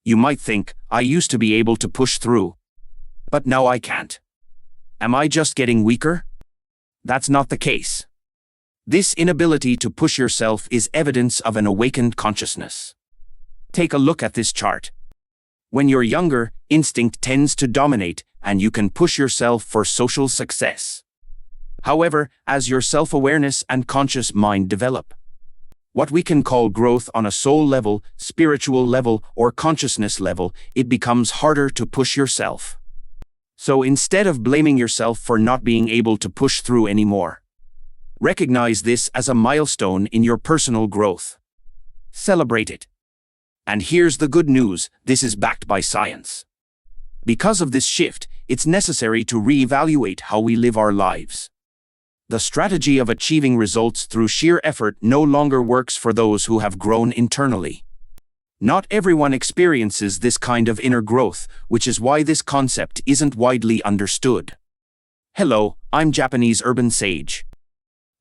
You might think, I used to be able to push through, but now I can't. Am I just getting weaker? That's not the case. This inability to push yourself is evidence of an awakened consciousness. Take a look at this chart. When you're younger, instinct tends to dominate, and you can push yourself for social success. However, as your self-awareness and conscious mind develop, what we can call growth on a soul level, spiritual level, or consciousness level, it becomes harder to push yourself. So instead of blaming yourself for not being able to push through anymore, recognize this as a milestone in your personal growth. Celebrate it. And here's the good news, this is backed by science. Because of this shift, it's necessary to reevaluate how we live our lives. The strategy of achieving results through sheer effort no longer works for those who have grown internally. Not everyone experiences this kind of inner growth, which is why this concept isn't widely understood. Hello, I'm Japanese Urban Sage.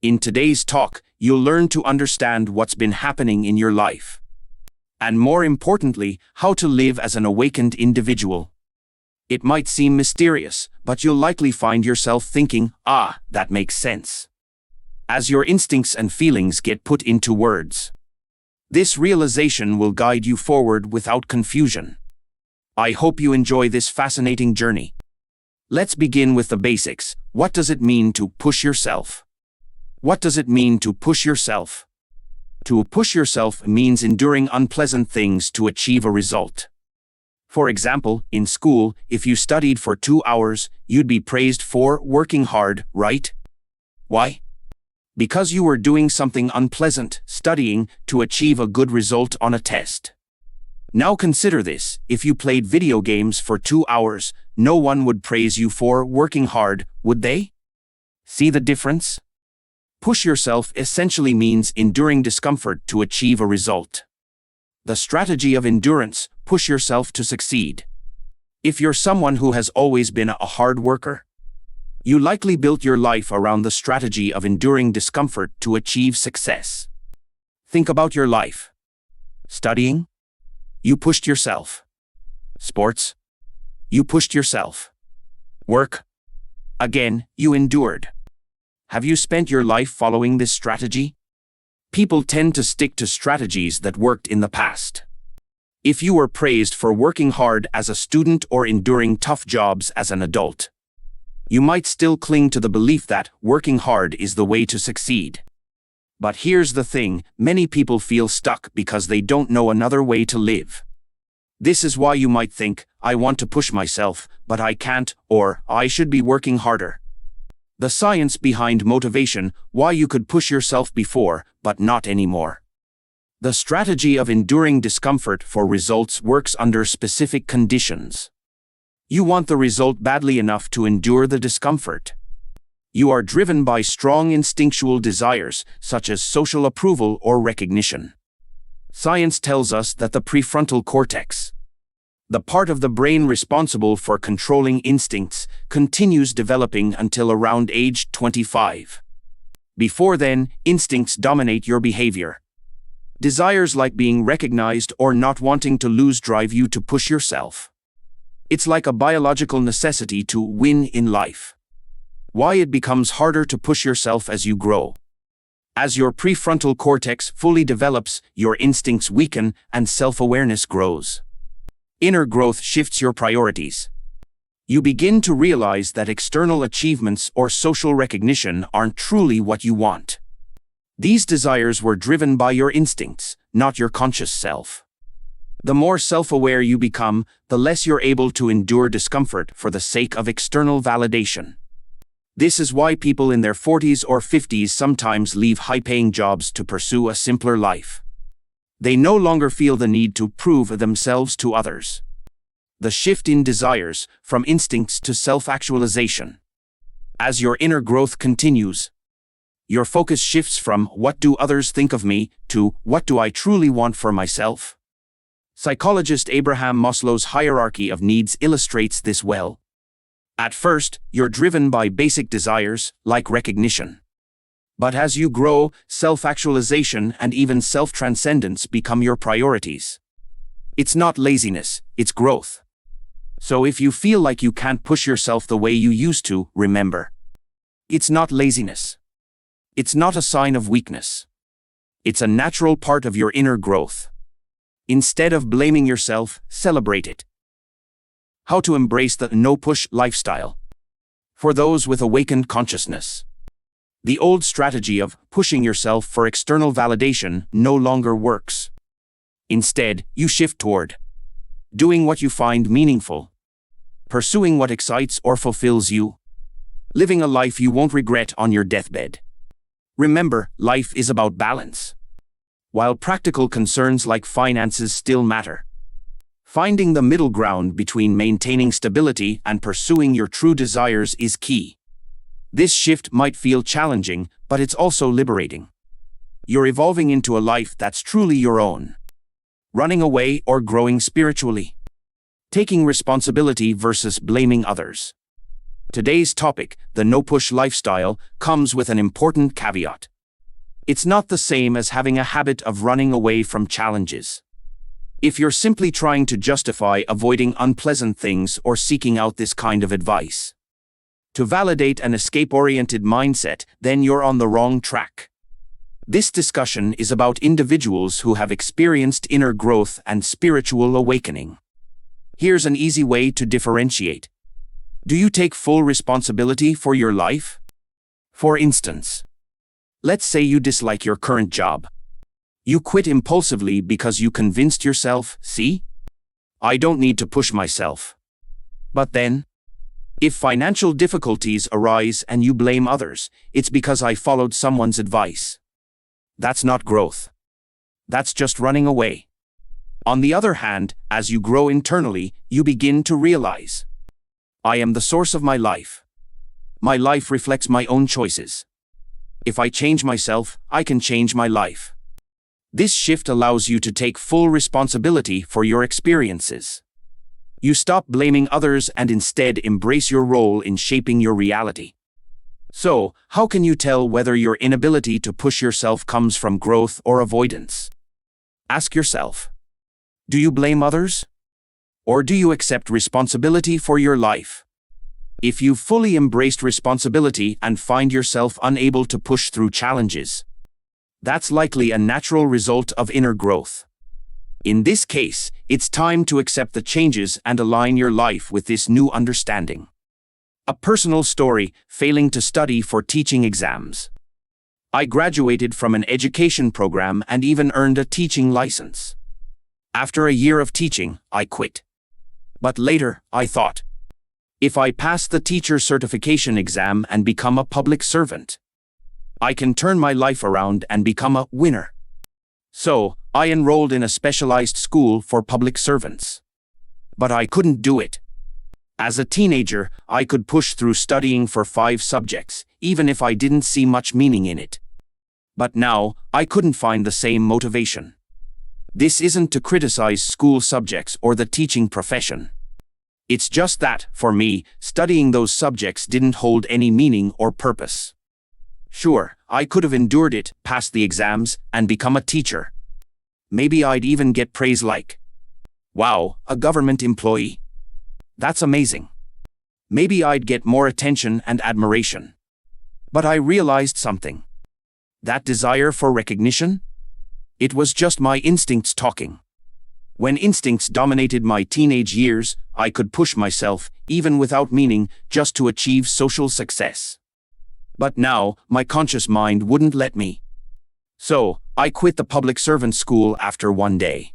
In today's talk, you'll learn to understand what's been happening in your life. And more importantly, how to live as an awakened individual. It might seem mysterious, but you'll likely find yourself thinking, that makes sense, as your instincts and feelings get put into words. This realization will guide you forward without confusion. I hope you enjoy this fascinating journey. Let's begin with the basics. What does it mean to push yourself? What does it mean to push yourself? To push yourself means enduring unpleasant things to achieve a result. For example, in school, if you studied for 2 hours, you'd be praised for working hard, right? Why? Because you were doing something unpleasant, studying, to achieve a good result on a test. Now consider this, if you played video games for 2 hours, no one would praise you for working hard, would they? See the difference? Push yourself essentially means enduring discomfort to achieve a result. The strategy of endurance, push yourself to succeed. If you're someone who has always been a hard worker, you likely built your life around the strategy of enduring discomfort to achieve success. Think about your life. Studying? You pushed yourself. Sports? You pushed yourself. Work? Again, you endured. Have you spent your life following this strategy? People tend to stick to strategies that worked in the past. If you were praised for working hard as a student or enduring tough jobs as an adult, you might still cling to the belief that working hard is the way to succeed. But here's the thing, many people feel stuck because they don't know another way to live. This is why you might think, I want to push myself, but I can't, or I should be working harder. The science behind motivation, why you could push yourself before, but not anymore. The strategy of enduring discomfort for results works under specific conditions. You want the result badly enough to endure the discomfort. You are driven by strong instinctual desires, such as social approval or recognition. Science tells us that the prefrontal cortex, the part of the brain responsible for controlling instincts, continues developing until around age 25. Before then, instincts dominate your behavior. Desires like being recognized or not wanting to lose drive you to push yourself. It's like a biological necessity to win in life. Why it becomes harder to push yourself as you grow. As your prefrontal cortex fully develops, your instincts weaken and self-awareness grows. Inner growth shifts your priorities. You begin to realize that external achievements or social recognition aren't truly what you want. These desires were driven by your instincts, not your conscious self. The more self-aware you become, the less you're able to endure discomfort for the sake of external validation. This is why people in their 40s or 50s sometimes leave high-paying jobs to pursue a simpler life. They no longer feel the need to prove themselves to others. The shift in desires, from instincts to self-actualization. As your inner growth continues, your focus shifts from what do others think of me to what do I truly want for myself. Psychologist Abraham Maslow's hierarchy of needs illustrates this well. At first, you're driven by basic desires, like recognition. But as you grow, self-actualization and even self-transcendence become your priorities. It's not laziness, it's growth. So if you feel like you can't push yourself the way you used to, remember. It's not laziness. It's not a sign of weakness. It's a natural part of your inner growth. Instead of blaming yourself, celebrate it. How to embrace the no-push lifestyle. For those with awakened consciousness. The old strategy of pushing yourself for external validation no longer works. Instead, you shift toward doing what you find meaningful, pursuing what excites or fulfills you, living a life you won't regret on your deathbed. Remember, life is about balance. While practical concerns like finances still matter, finding the middle ground between maintaining stability and pursuing your true desires is key. This shift might feel challenging, but it's also liberating. You're evolving into a life that's truly your own. Running away or growing spiritually. Taking responsibility versus blaming others. Today's topic, the no-push lifestyle, comes with an important caveat. It's not the same as having a habit of running away from challenges. If you're simply trying to justify avoiding unpleasant things or seeking out this kind of advice to validate an escape-oriented mindset, then you're on the wrong track. This discussion is about individuals who have experienced inner growth and spiritual awakening. Here's an easy way to differentiate. Do you take full responsibility for your life? For instance, let's say you dislike your current job. You quit impulsively because you convinced yourself, see? I don't need to push myself. But then, if financial difficulties arise and you blame others, it's because I followed someone's advice. That's not growth. That's just running away. On the other hand, as you grow internally, you begin to realize, I am the source of my life. My life reflects my own choices. If I change myself, I can change my life. This shift allows you to take full responsibility for your experiences. You stop blaming others and instead embrace your role in shaping your reality. So, how can you tell whether your inability to push yourself comes from growth or avoidance? Ask yourself, do you blame others? Or do you accept responsibility for your life? If you've fully embraced responsibility and find yourself unable to push through challenges, that's likely a natural result of inner growth. In this case, it's time to accept the changes and align your life with this new understanding. A personal story, failing to study for teaching exams. I graduated from an education program and even earned a teaching license. After a year of teaching, I quit. But later, I thought, if I pass the teacher certification exam and become a public servant, I can turn my life around and become a winner. So, I enrolled in a specialized school for public servants. But I couldn't do it. As a teenager, I could push through studying for 5 subjects, even if I didn't see much meaning in it. But now, I couldn't find the same motivation. This isn't to criticize school subjects or the teaching profession. It's just that, for me, studying those subjects didn't hold any meaning or purpose. Sure, I could have endured it, passed the exams, and become a teacher. Maybe I'd even get praise like, wow, a government employee. That's amazing. Maybe I'd get more attention and admiration. But I realized something. That desire for recognition? It was just my instincts talking. When instincts dominated my teenage years, I could push myself, even without meaning, just to achieve social success. But now, my conscious mind wouldn't let me. So, I quit the public servant school after one day.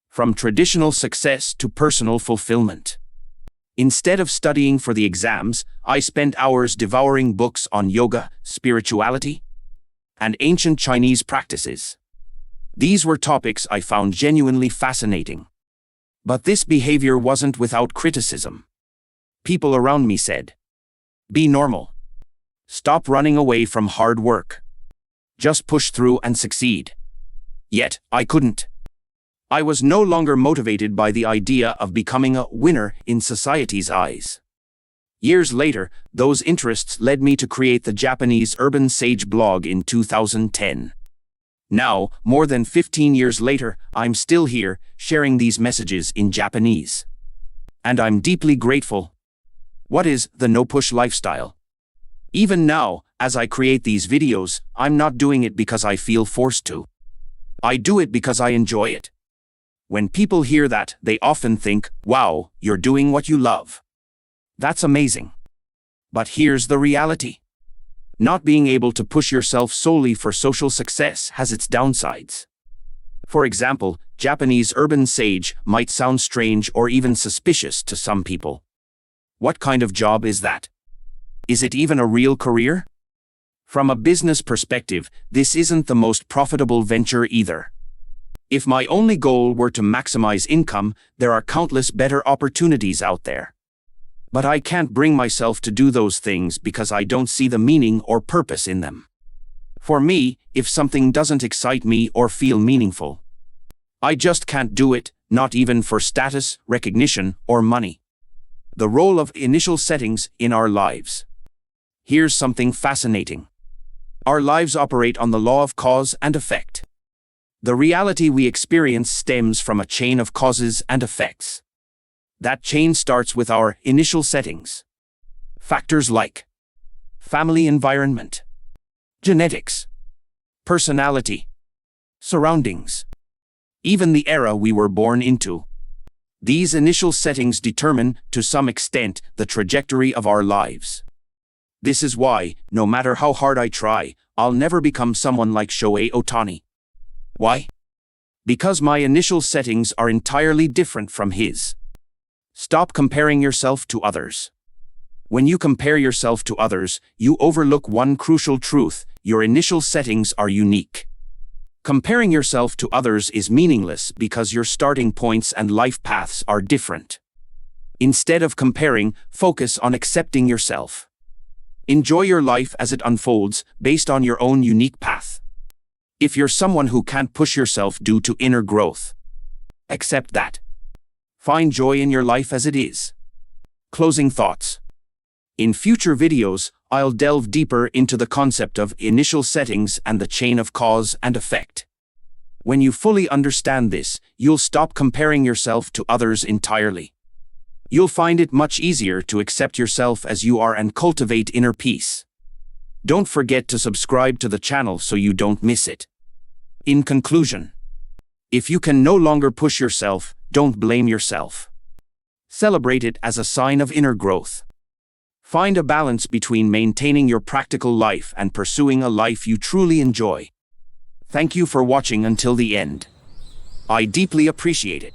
From traditional success to personal fulfillment. Instead of studying for the exams, I spent hours devouring books on yoga, spirituality, and ancient Chinese practices. These were topics I found genuinely fascinating. But this behavior wasn't without criticism. People around me said, be normal. Stop running away from hard work. Just push through and succeed. Yet, I couldn't. I was no longer motivated by the idea of becoming a winner in society's eyes. Years later, those interests led me to create the Japanese Urban Sage blog in 2010. Now, more than 15 years later, I'm still here, sharing these messages in Japanese. And I'm deeply grateful. What is the no-push lifestyle? Even now, as I create these videos, I'm not doing it because I feel forced to. I do it because I enjoy it. When people hear that, they often think, wow, you're doing what you love. That's amazing. But here's the reality. Not being able to push yourself solely for social success has its downsides. For example, Japanese urban sage might sound strange or even suspicious to some people. What kind of job is that? Is it even a real career? From a business perspective, this isn't the most profitable venture either. If my only goal were to maximize income, there are countless better opportunities out there. But I can't bring myself to do those things because I don't see the meaning or purpose in them. For me, if something doesn't excite me or feel meaningful, I just can't do it, not even for status, recognition, or money. The role of initial settings in our lives. Here's something fascinating. Our lives operate on the law of cause and effect. The reality we experience stems from a chain of causes and effects. That chain starts with our initial settings. Factors like family environment, genetics, personality, surroundings, even the era we were born into. These initial settings determine, to some extent, the trajectory of our lives. This is why, no matter how hard I try, I'll never become someone like Shohei Ohtani. Why? Because my initial settings are entirely different from his. Stop comparing yourself to others. When you compare yourself to others, you overlook one crucial truth: your initial settings are unique. Comparing yourself to others is meaningless because your starting points and life paths are different. Instead of comparing, focus on accepting yourself. Enjoy your life as it unfolds, based on your own unique path. If you're someone who can't push yourself due to inner growth, accept that. Find joy in your life as it is. Closing thoughts. In future videos, I'll delve deeper into the concept of initial settings and the chain of cause and effect. When you fully understand this, you'll stop comparing yourself to others entirely. You'll find it much easier to accept yourself as you are and cultivate inner peace. Don't forget to subscribe to the channel so you don't miss it. In conclusion, if you can no longer push yourself, don't blame yourself. Celebrate it as a sign of inner growth. Find a balance between maintaining your practical life and pursuing a life you truly enjoy. Thank you for watching until the end. I deeply appreciate it.